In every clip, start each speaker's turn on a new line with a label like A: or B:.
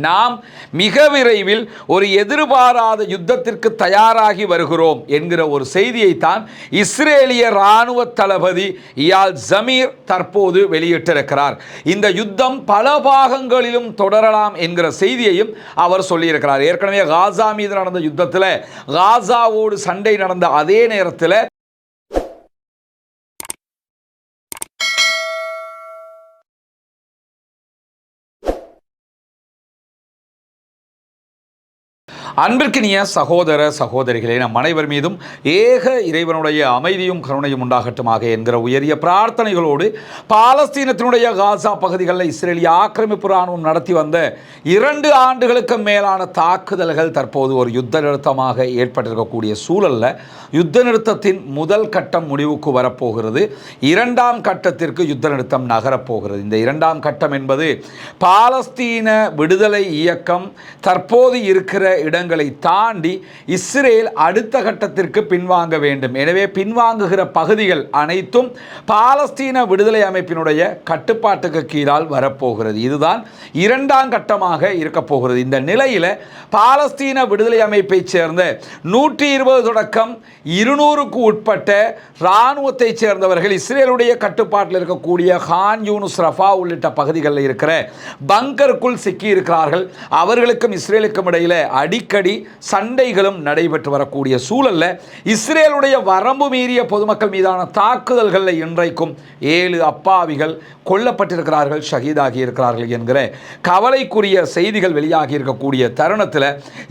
A: நாம் மிக விரைவில் ஒரு எதிர்பாராத யுத்தத்திற்கு தயாராகி வருகிறோம் என்கிற ஒரு செய்தியைத்தான் இஸ்ரேலிய இராணுவ தளபதி இயால் ஜமீர் தற்போது வெளியிட்டிருக்கிறார். இந்த யுத்தம் பல பாகங்களிலும் தொடரலாம் என்கிற செய்தியையும் அவர் சொல்லியிருக்கிறார். ஏற்கனவே காசா மீது நடந்த யுத்தத்தில் காசாவோடு சண்டை நடந்த அதே நேரத்தில் அன்பிற்கினிய சகோதர சகோதரிகளே, நம் அனைவர் மீதும் ஏக இறைவனுடைய அமைதியும் கருணையும் உண்டாகட்டுமாக என்கிற உயரிய பிரார்த்தனைகளோடு பாலஸ்தீனத்தினுடைய காசா பகுதிகளில் இஸ்ரேலிய ஆக்கிரமிப்பு இராணுவம் நடத்தி வந்த 2 ஆண்டுகளுக்கு மேலான தாக்குதல்கள் தற்போது ஒரு யுத்த நிறுத்தமாக ஏற்பட்டிருக்கக்கூடிய சூழலில் யுத்த நிறுத்தத்தின் முதல் கட்டம் முடிவுக்கு வரப்போகிறது. 2ஆம் கட்டத்திற்கு யுத்த நிறுத்தம் நகரப்போகிறது. இந்த 2ஆம் கட்டம் என்பது பாலஸ்தீன விடுதலை இயக்கம் தற்போது இருக்கிற இடங்களை தாண்டி இஸ்ரேல் அடுத்த கட்டத்திற்கு பின்வாங்க வேண்டும். எனவே பின்வாங்குகிற பகுதிகள் அனைத்தும் பாலஸ்தீன விடுதலை அமைப்பினுடைய கட்டுப்பாட்டுக்கு கீழால் வரப்போகிறது. இதுதான் 2ஆம் கட்டமாக இருக்க போகிறது. இந்த நிலையில் பாலஸ்தீன விடுதலை அமைப்பை சேர்ந்த 120 தொடக்கம் 200க்கு உட்பட்ட இராணுவத்தை சேர்ந்தவர்கள் இஸ்ரேலுடைய கட்டுப்பாட்டில் இருக்கக்கூடிய கான் யூனுஸ், ரஃபா உள்ளிட்ட பகுதிகளில் இருக்கிற பங்கருக்குள் சிக்கி இருக்கிறார்கள். அவர்களுக்கும் இஸ்ரேலுக்கும் இடையில் அடிக்கடி சண்டைகளும் நடைபெற்று வரக்கூடிய சூழலில் இஸ்ரேலுடைய வரம்பு மீறிய பொதுமக்கள் மீதான தாக்குதல்களில் இன்றைக்கும் 7 அப்பாவிகள் கொல்லப்பட்டிருக்கிறார்கள், ஷஹீதாகி இருக்கிறார்கள் என்கிற கவலைக்குரிய செய்திகள் வெளியாகி இருக்கக்கூடிய தருணத்தில்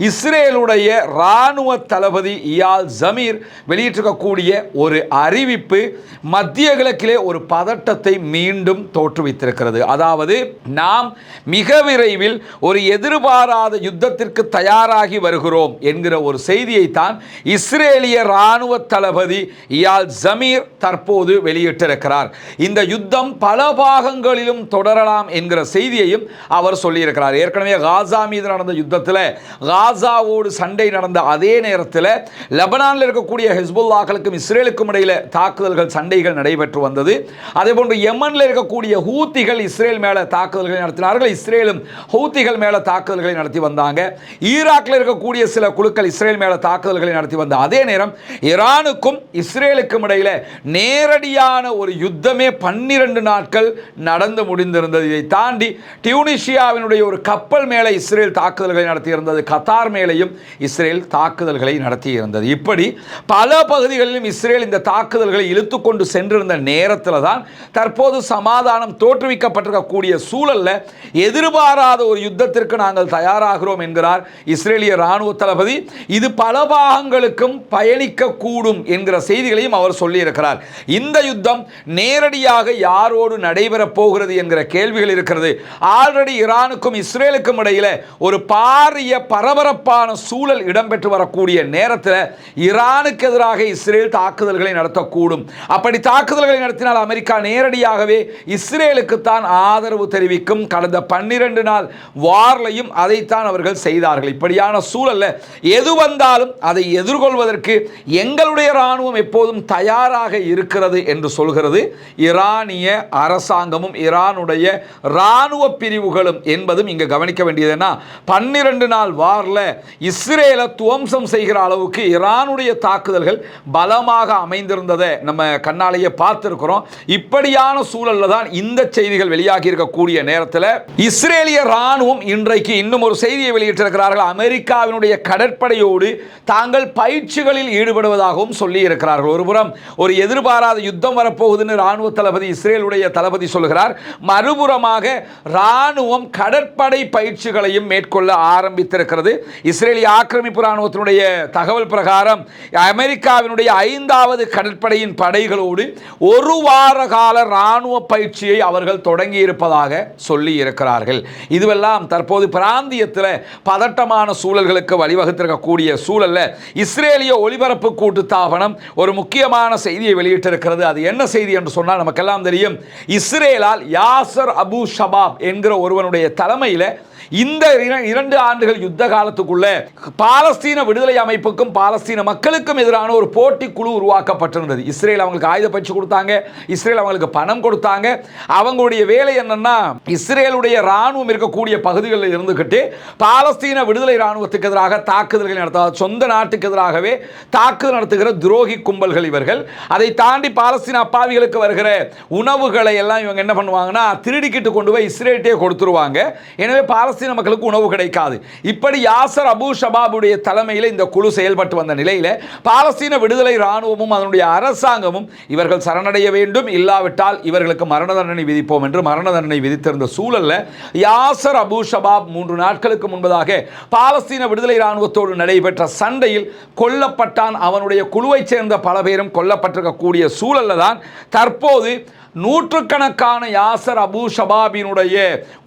A: இஸ்ரேலுடைய இராணுவ தளபதி இயால் ஜமீர் வெளியிட்டிருக்கக்கூடிய ஒரு அறிவிப்பு மத்திய கிழக்கிலே ஒரு பதட்டத்தை மீண்டும் தோற்றுவித்திருக்கிறது. அதாவது, நாம் மிக விரைவில் ஒரு எதிர்பாராத யுத்தத்திற்கு தயாராகி வருகிறோம் என்கிற ஒரு செய்தியைத்தான் இஸ்ரேலிய இராணுவ தளபதி இயால் ஜமீர் தற்போது வெளியிட்டிருக்கிறார். இந்த யுத்தம் பல பாகங்களிலும் தொடரலாம் என்கிற செய்தியையும் அவர் சொல்லியிருக்கிறார். ஏற்கனவே காசா மீது நடந்த யுத்தத்தில் காசாவோடு சண்டை நடந்த அதே நேரத்தில் லெபனானில் இருக்கக்கூடிய ஹிஸ்புல்லாக்களுக்கும் இஸ்ரேலுக்கும் இடையில் தாக்குதல்கள், சண்டைகள் நடைபெற்று வந்தது. அதேபோன்று யமனில் இருக்கக்கூடிய ஹூத்திகள் இஸ்ரேல் மேலே தாக்குதல்களை நடத்தினார்கள். இஸ்ரேலும் ஹூத்திகள் மேலே தாக்குதல்களை நடத்தி வந்தாங்க. ஈராக்கில் இருக்கக்கூடிய சில குழுக்கள் இஸ்ரேல் மேலே தாக்குதல்களை நடத்தி வந்த அதே நேரம் ஈரானுக்கும் இஸ்ரேலுக்கும் இடையில் நேரடியான ஒரு யுத்தமே 12 நாட்கள் நடந்து முடிந்திருந்தது. இதை தாண்டி டியூனிஷியாவினுடைய ஒரு கப்பல் மேலே இஸ்ரேல் தாக்குதல்களை நடத்தியிருந்தது. கத்தார் மேலேயும் இஸ்ரேல் தாக்குதல்களை நடத்தியிருந்தது. இப்படி பல பகுதிகளிலும் இஸ்ரேல் இந்த தாக்குதல்களை இழுத்து கொண்டு சென்றிருந்த நேரத்தில் தான் தற்போது சமாதானம் தோற்றுவிக்கப்பட்டிருக்கக்கூடிய சூழலில் எதிர்பாராத ஒரு யுத்தத்திற்கு நாங்கள் தயாராகிறோம் என்கிறார் இஸ்ரேலிய இராணுவ தளபதி. இது பல பாகங்களுக்கும் பயணிக்கக்கூடும் என்கிற செய்திகளையும் அவர் சொல்லியிருக்கிறார். இந்த யுத்தம் நேரடியாக யாரோடு நடைபெறப் போகிறது என்கிற கேள்விகள் இருக்கிறது. ஆல்ரெடி ஈரானுக்கும் இஸ்ரேலுக்கும் இடையில் ஒரு பாரிய பரபரப்பான சூழல் இடம்பெற்று வரக்கூடிய நேரத்தில் ஈரானுக்கு எதிராக இஸ்ரேல் தாக்குதல்களை நடத்தக்கூடும். அப்படி தாக்குதல்களை நடத்தினால் அமெரிக்கா நேரடியாகவே இஸ்ரேலுக்கு தான் ஆதரவு தெரிவிக்கும். கடந்த 12 நாள் வார்லையும் அதைத்தான் அவர்கள் செய்தார்கள். இப்படியான சூழலில் எது வந்தாலும் அதை எதிர்கொள்வதற்கு எங்களுடைய இராணுவம் எப்போதும் தயாராக இருக்கிறது என்று சொல்கிறது ஈரானிய அரசாங்கமும் ஈரானுடைய இராணுவ பிரிவுகளும் என்பதும் இங்கு கவனிக்க வேண்டியதுன்னா 12 நாள் வாரில் இஸ்ரேலை துவம்சம் செய்கிற அளவுக்கு ஈரானுடைய தாக்குதல்கள் பலமாக அமைந்திருந்ததை நம்ம கண்ணாலேயே பார்த்திருக்கிறோம். இப்படியான சூழலில் தான் இந்த செய்திகள் வெளியாகி இருக்கக்கூடிய நேரத்தில் இஸ்ரேலிய இராணுவம் இன்றைக்கு இன்னும் ஒரு செய்தியை வெளியிட்டிருக்கிறார்கள். அமெரிக்காவினுடைய கடற்படையோடு தாங்கள் பயிற்சிகளில் ஈடுபடுவதாகவும் சொல்லி இருக்கிறார்கள். ஒருபுறம் ஒரு எதிர்பாராத யுத்தம் வரப்போகுதுன்னு இராணுவ தளபதி இஸ்ரேலுடைய தளபதி சொல்கிறார். மறுபுறமாக இராணுவம் கடற்படை பயிற்சிகளையும் மேற்கொள்ள ஆரம்பித்திருக்கிறது. இஸ்ரேலிய ஆக்கிரமிப்பு இராணுவத்தினுடைய தகவல் பிரகாரம் அமெரிக்காவினுடைய 5வது கடற்படையின் படைகளோடு 1 வார கால இராணுவ பயிற்சியை அவர்கள் தொடங்கி இருப்பதாக சொல்லி இருக்கிறார்கள். இதுவெல்லாம் தற்போது பிராந்தியத்தில் பதட்டமான சூழல்களுக்கு வழிவகுத்திருக்கக்கூடிய சூழல்ல இஸ்ரேலிய ஒலிபரப்பு கூட்டுத்தாபனம் ஒரு முக்கியமான செய்தியை வெளியிட்டிருக்கிறது. அது என்ன செய்தி என்று சொன்னால் நமக்கெல்லாம் தெரியும். இஸ்ரேலால் யாசர் அபு ஷபாப் என்கிற ஒருவனுடைய தலைமையில் இந்த 2 ஆண்டுகள் யுத்த காலத்துக்குள்ள பாலஸ்தீன விடுதலை அமைப்புக்கும் பாலஸ்தீன மக்களுக்கும் எதிரான ஒரு போட்டி குழு உருவாக்கப்பட்டிருந்தது. இஸ்ரேல் அவங்களுக்கு ஆயுத பயிற்சி கொடுத்தாங்க, இஸ்ரேல் அவங்களுக்கு பணம் கொடுத்தாங்க. அவங்களுடைய வேலை என்னன்னா, இஸ்ரேலுடைய ராணுவம் இருக்கக்கூடிய பகுதிகளில் இருந்துகிட்டு பாலஸ்தீன விடுதலை ராணுவத்துக்கு எதிராக தாக்குதல்கள் நடத்தாத சொந்த நாட்டுக்கு எதிராகவே தாக்குதல் நடத்துகிற துரோகி கும்பல்கள் இவர்கள். அதை தாண்டி பாலஸ்தீன அப்பாவிகளுக்கு வருகிற உணவுகளை எல்லாம் இவங்க என்ன பண்ணுவாங்கன்னா, திருடிக்கிட்டு கொண்டு போய் இஸ்ரேல்ட்டே கொடுத்துருவாங்க. எனவே பாலஸ்தீன மக்களுக்கு உணவு கிடைக்காது. இப்படி யாசர் அபு ஷபாபுடைய தலைமையில் இந்த குழு செயல்பட்டு வந்த நிலையில் பாலஸ்தீன விடுதலை ராணுவமும் அதனுடைய அரசாங்கமும் இவர்கள் சரணடைய வேண்டும், இல்லாவிட்டால் இவர்களுக்கு மரண தண்டனை விதிப்போம் என்று மரண தண்டனை விதித்திருந்த சூழல்ல யாசர் அபு ஷபாப் 3 நாட்களுக்கு முன்பதாக பாலஸ்தீன விடுதலை ராணுவத்தோடு நடைபெற்ற சண்டையில் கொல்லப்பட்டான். அவனுடைய குழுவைச் சேர்ந்த பல பேரும் கொல்லப்பட்டிருக்கக்கூடிய சூழல்ல தான் தற்போது நூற்றுக்கணக்கான யாசர் அபு ஷபாபினுடைய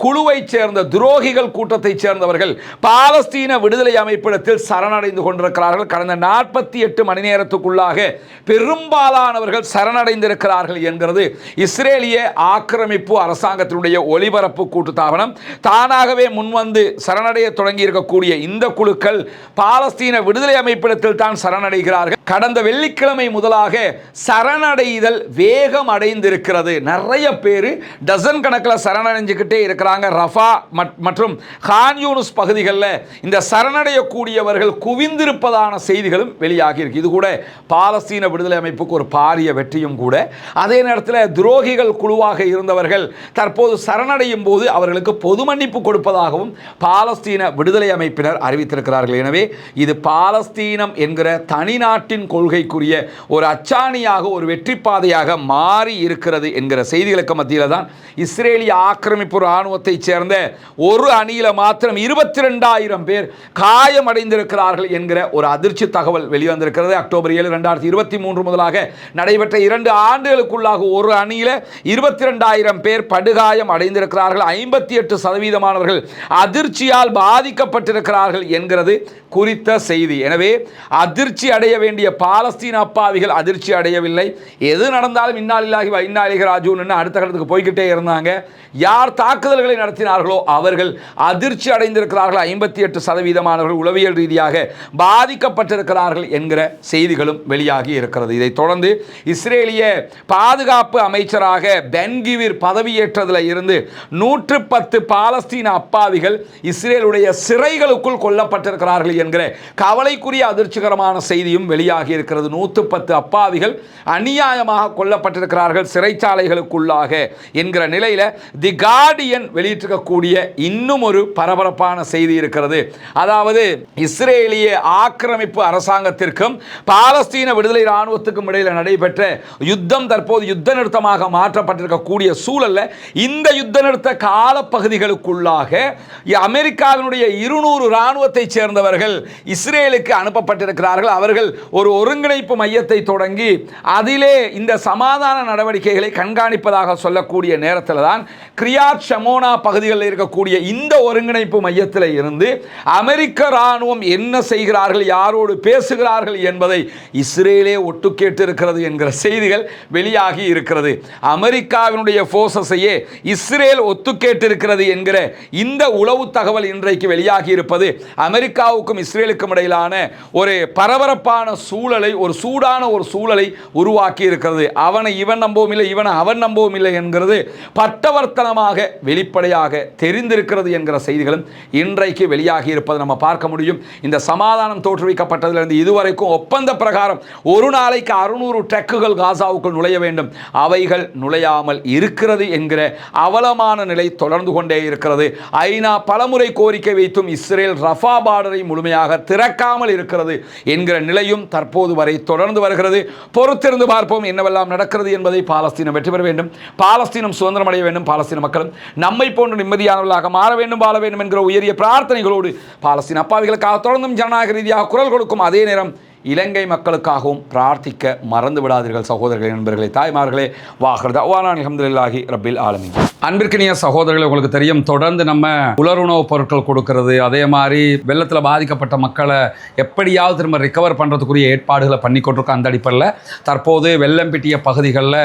A: குழுவைச் சேர்ந்த துரோகிகள் கூட்டத்தைச் சேர்ந்தவர்கள் பாலஸ்தீன விடுதலை அமைப்பிடத்தில் சரணடைந்து கொண்டிருக்கிறார்கள். கடந்த 48 மணி நேரத்துக்குள்ளாக பெரும்பாலானவர்கள் சரணடைந்திருக்கிறார்கள் என்கிறது இஸ்ரேலிய ஆக்கிரமிப்பு அரசாங்கத்தினுடைய ஒலிபரப்பு கூட்டுத்தாபனம். தானாகவே முன்வந்து சரணடைய தொடங்கி இருக்கக்கூடிய இந்த குழுக்கள் பாலஸ்தீன விடுதலை அமைப்பிடத்தில் தான் சரணடைகிறார்கள். கடந்த வெள்ளிக்கிழமை முதலாக சரணடைதல் வேகம் அடைந்திருக்கிறது. நிறைய பேர் டசன் கணக்கில் சரணடைஞ்சுக்கிட்டே இருக்கிறாங்க. ரஃபா மற்றும் கான் யூனிஸ் பகுதிகளில் இந்த சரணடையக்கூடியவர்கள் குவிந்திருப்பதான செய்திகளும் வெளியாகி இருக்கு. இது கூட பாலஸ்தீன விடுதலை அமைப்புக்கு ஒரு பாரிய வெற்றியும் கூட. அதே நேரத்தில் துரோகிகள் குழுவாக இருந்தவர்கள் தற்போது சரணடையும் போது அவர்களுக்கு பொது மன்னிப்பு கொடுப்பதாகவும் பாலஸ்தீன விடுதலை அமைப்பினர் அறிவித்திருக்கிறார்கள். எனவே இது பாலஸ்தீனம் என்கிற தனி நாட்டின் கொள்கைக்குரிய ஒரு அச்சாணியாக, ஒரு வெற்றி பாதையாக மாறி இருக்கிறது என்கிற செய்திகளுக்கு மத்தியில் தான் இஸ்ரேலிய ஆக்கிரமிப்பு ராணுவத்தை சேர்ந்த ஒரு அணியில மாத்திரம் 22,000 பேர் காயமடைந்திருக்கிறார்கள் என்கிற ஒரு அதிர்ச்சி தகவல் வெளிவந்திருக்கிறது. அக்டோபர் 7, 2023 முதலாக நடைபெற்ற 2 ஆண்டுகளுக்குள்ளாக ஒரு அணியில 22,000 பேர் படுகாயம் அடைந்திருக்கிறார்கள். 58% அதிர்ச்சியால் பாதிக்கப்பட்டிருக்கிறார்கள் என்கிறது குறித்த செய்தி. எனவே அதிர்ச்சி அடைய வேண்டிய பாலஸ்தீன அப்பாவிகள் அதிர்ச்சி அடையவில்லை. எது நடந்தாலும் இன்னாலில்லாஹி வ இன்னா இலைஹி ராஜிஊன் அடுத்த கட்டத்துக்கு போய்கிட்டே இருந்தாங்க. யார் தாக்குதல்களை நடத்தினார்களோ அவர்கள் அதிர்ச்சி அடைந்திருக்கிறார்கள். 58% உளவியல் ரீதியாக பாதிக்கப்பட்டிருக்கிறார்கள் என்கிற செய்திகளும் வெளியாகி இருக்கிறது. இதைத் தொடர்ந்து இஸ்ரேலிய பாதுகாப்பு அமைச்சராக பென்கிவிர் பதவியேற்றதில் இருந்து 110 பாலஸ்தீன அப்பாவிகள் இஸ்ரேலுடைய சிறைகளுக்குள் கொல்லப்பட்டிருக்கிறார்கள் என்கிற கவலைக்குரிய அதிர்ச்சிகரமான செய்தியும் வெளியாகி இருக்கிறது. 110 அப்பாவிகள் அநியாயமாக கொல்லப்பட்டிருக்கிறார்கள் சிறைச்சாலைகளுக்குள்ளாக என்கிற நிலையில் தி கார்டியன் வெளியிட்டிருக்கக்கூடிய இன்னும் ஒரு பரபரப்பான செய்தி இருக்கிறது. அதாவது இஸ்ரேலிய ஆக்கிரமிப்பு அரசாங்கத்திற்கும் பாலஸ்தீன விடுதலை ராணுவத்துக்கும் இடையில் நடைபெற்ற யுத்தம் தற்போது யுத்த நிறுத்தமாக மாற்றப்பட்டிருக்கக்கூடிய சூழல்ல இந்த யுத்த நிறுத்த காலப்பகுதிகளுக்குள்ளாக அமெரிக்காவினுடைய 200 ராணுவத்தை சேர்ந்தவர்கள் இஸ்ரேலுக்கு அனுப்பப்பட்டிருக்கிறார்கள். அவர்கள் ஒரு ஒருங்கிணைப்பு மையத்தை தொடங்கி அதிலே இந்த சமாதான நடவடிக்கைகளை கண்காணிப்பதாக சொல்லக்கூடிய நேரத்தில் தான் கிரியாத் ஷமோனா பகுதிகளில் இருக்கக்கூடிய இந்த ஒருங்கிணைப்பு மையத்தில் இருந்து அமெரிக்க ராணுவம் என்ன செய்கிறார்கள், யாரோடு பேசுகிறார்கள் என்பதை இஸ்ரேலே ஒட்டு கேட்டு இருக்கிறது என்கிற செய்திகள் வெளியாகி இருக்கிறது. அமெரிக்காவினுடைய போர்சஸையே இஸ்ரேல் ஒத்து கேட்டிருக்கிறது என்கிற இந்த உளவு தகவல் இன்றைக்கு வெளியாகி இருப்பது அமெரிக்காவுக்கும் இஸ்ரேலுக்கும் இடையிலான ஒரு பரபரப்பான சூழலை, ஒரு சூடான ஒரு சூழலை உருவாக்கி இருக்கிறது. அவனை இவன் நம்பவும் இல்லை, இவனை அவன் நம்பவும் இல்லை என்கிறது பட்டவர்த்தனமாக வெளிப்படையாக தெரிந்திருக்கிறது என்கிற செய்திகளும் இன்றைக்கு வெளியாகி இருப்பது நம்ம பார்க்க முடியும். இந்த சமாதானம் தோற்றுவிக்கப்பட்டதிலிருந்து இதுவரைக்கும் ஒப்பந்த பிரகாரம் ஒரு நாளைக்கு 600 ட்ரக்குகள் காசாவுக்குள் நுழைய வேண்டும். அவைகள் நுழையாமல் இருக்கிறது என்கிற அவலமான நிலை தொடர்ந்து கொண்டே இருக்கிறது. ஐநா பலமுறை கோரிக்கை வைத்தும் இஸ்ரேல் ரஃபா பார்டரை முழுமையாக திறக்காமல் இருக்கிறது என்கிற நிலையும் தற்போது வரை தொடர்ந்து வருகிறது. பொறுத்திருந்து பார்ப்போம் என்னவெல்லாம் நடக்கிறது என்பதை. பாலஸ்தீனம் வெற்றி பெற வேண்டும், பாலஸ்தீனம் சுதந்திரம் அடைய வேண்டும், பாலஸ்தீன மக்களும் நம்மை போன்று நிம்மதியானவர்களாக மாற வேண்டும், வாழ வேண்டும் என்கிற உயரிய பிரார்த்தனைகளோடு பாலஸ்தீன அப்பாவிகளுக்காக தொடர்ந்தும் ஜனநாயக ரீதியாக குரல் கொடுக்கும் அதே நேரம் இலங்கை மக்களுக்காகவும் பிரார்த்திக்க மறந்து விடாதீர்கள் சகோதரர்களே, நண்பர்களே, தாய்மார்களே. வாஹிர் தஅவானா அல்ஹம்துலில்லாஹி ரப்பில் ஆலமீன். அன்பிற்கினிய சகோதரர்கள், உங்களுக்கு தெரியும், தொடர்ந்து நம்ம உலருணவுப் பொருட்கள் கொடுக்கறது, அதே மாதிரி வெள்ளத்தில் பாதிக்கப்பட்ட மக்களை எப்படியாவது திரும்ப ரிகவர் பண்ணுறதுக்குரிய ஏற்பாடுகளை பண்ணி கொண்டிருக்கோம். அந்த அடிப்படையில் தற்போது வெள்ளம் பிட்டிய பகுதிகளில்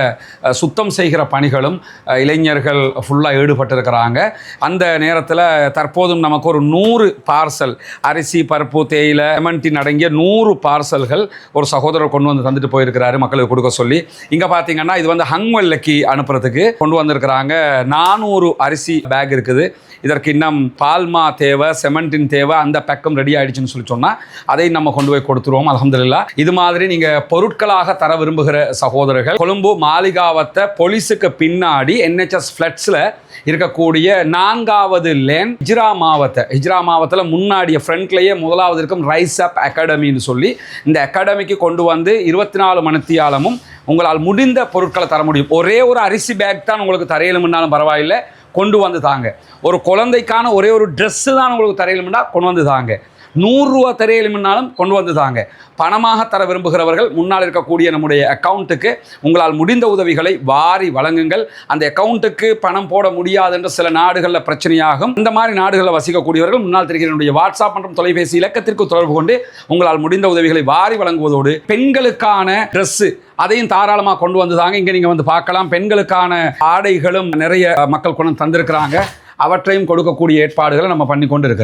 A: சுத்தம் செய்கிற பணிகளும் இளைஞர்கள் ஃபுல்லாக ஈடுபட்டிருக்கிறாங்க. அந்த நேரத்தில் தற்போதும் நமக்கு ஒரு 100 பார்சல் அரிசி, பருப்பு, தேயிலை, லெமன்டின் அடங்கிய 100 பார்சல்கள் ஒரு சகோதரர் கொண்டு வந்து தந்துட்டு போயிருக்கிறாரு மக்களுக்கு கொடுக்க சொல்லி. இங்கே பார்த்தீங்கன்னா இது வந்து ஹங்வெல்லைக்கு அனுப்புறதுக்கு கொண்டு வந்திருக்கிறாங்க. 400 அரிசி பேக் இருக்குது. இதற்கு இன்னும் பால்மா தேவை, செமெண்டின் தேவை. அந்த பேக்கும் ரெடி ஆகிடுச்சுன்னு சொல்லி சொன்னால் அதை நம்ம கொண்டு போய் கொடுத்துருவோம். அல்ஹம்துலில்லாஹ். இது மாதிரி நீங்கள் பொருட்களாக தர விரும்புகிற சகோதரர்கள், கொழும்பு மாளிகாவத்தை போலீஸுக்கு பின்னாடி NHS ஃப்ளட்ஸில் இருக்கக்கூடிய 4வது லேன் ஹிஜ்ரா மாவட்டத்தில் முன்னாடிய ஃப்ரண்ட்லேயே முதலாவது இருக்கும் ரைஸ் அப் அகாடமின்னு சொல்லி, இந்த அகாடமிக்கு கொண்டு வந்து 24 மணித்தியாலமும் உங்களால் முடிந்த பொருட்களை தர முடியும். ஒரே ஒரு அரிசி பேக் தான் உங்களுக்கு தரையிலும்னாலும் பரவாயில்லை, கொண்டு வந்து தாங்க. ஒரு குழந்தைக்கான ஒரே ஒரு ட்ரெஸ்ஸு தான் உங்களுக்கு தரையிலும்னா கொண்டு வந்து தாங்க. 100 ரூபா தரையிலும்னாலும் கொண்டு வந்து தாங்க. பணமாக தர விரும்புகிறவர்கள் முன்னால் இருக்கக்கூடிய நம்முடைய அக்கௌண்ட்டுக்கு உங்களால் முடிந்த உதவிகளை வாரி வழங்குங்கள். அந்த அக்கௌண்ட்டுக்கு பணம் போட முடியாது என்ற சில நாடுகளில் பிரச்சனையாகும். இந்த மாதிரி நாடுகளில் வசிக்கக்கூடியவர்கள் முன்னால் தெரிகிற வாட்ஸ்அப் மற்றும் தொலைபேசி இலக்கத்திற்கு தொடர்பு கொண்டு உங்களால் முடிந்த உதவிகளை வாரி வழங்குவதோடு பெண்களுக்கான ட்ரெஸ்ஸு அதையும் தாராளமாக கொண்டு வந்து தாங்க. இங்கே நீங்கள் வந்து பார்க்கலாம், பெண்களுக்கான ஆடைகளும் நிறைய மக்கள் கொண்டு தந்திருக்கிறாங்க. அவற்றையும் கொடுக்கக்கூடிய ஏற்பாடுகளை நம்ம பண்ணி கொண்டு இருக்கிறோம்.